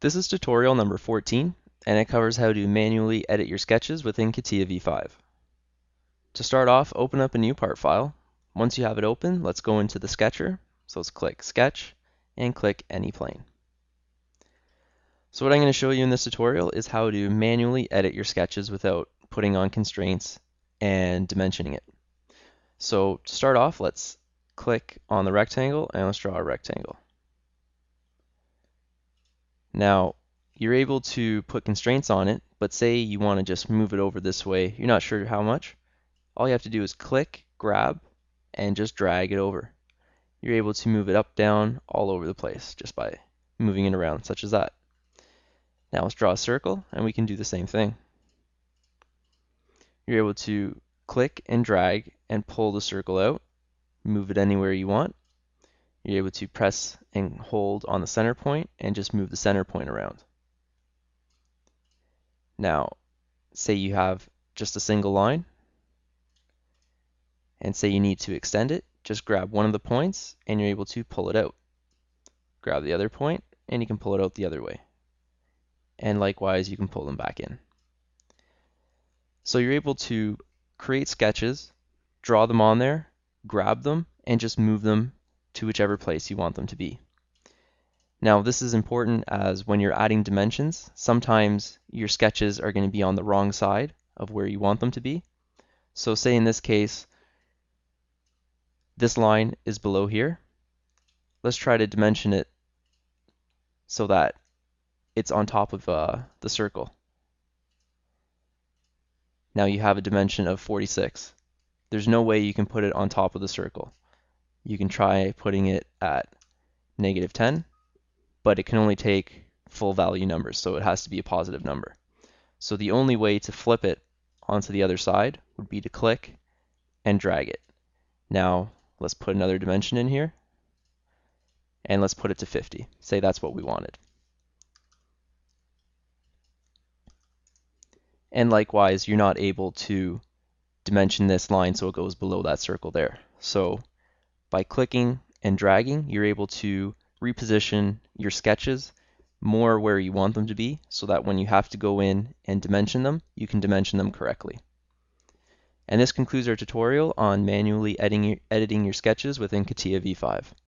This is tutorial number 14, and it covers how to manually edit your sketches within Catia V5. To start off, open up a new part file. Once you have it open, let's go into the sketcher. So let's click Sketch and click Any Plane. So what I'm going to show you in this tutorial is how to manually edit your sketches without putting on constraints and dimensioning it. So to start off, let's click on the rectangle and let's draw a rectangle. Now, you're able to put constraints on it, but say you want to just move it over this way, you're not sure how much, all you have to do is click, grab, and just drag it over. You're able to move it up, down, all over the place just by moving it around, such as that. Now let's draw a circle, and we can do the same thing. You're able to click and drag and pull the circle out, move it anywhere you want. You're able to press and hold on the center point and just move the center point around. Now, say you have just a single line, and say you need to extend it, just grab one of the points and you're able to pull it out. Grab the other point and you can pull it out the other way. And likewise, you can pull them back in. So you're able to create sketches, draw them on there, grab them, and just move them to whichever place you want them to be. Now this is important as when you're adding dimensions, sometimes your sketches are going to be on the wrong side of where you want them to be. So say in this case, this line is below here. Let's try to dimension it so that it's on top of the circle. Now you have a dimension of 46. There's no way you can put it on top of the circle. You can try putting it at -10, but it can only take full value numbers, so it has to be a positive number. So the only way to flip it onto the other side would be to click and drag it. Now let's put another dimension in here, and let's put it to 50. Say that's what we wanted. And likewise, you're not able to dimension this line so it goes below that circle there. So by clicking and dragging, you're able to reposition your sketches more where you want them to be so that when you have to go in and dimension them, you can dimension them correctly. And this concludes our tutorial on manually editing your sketches within Catia V5.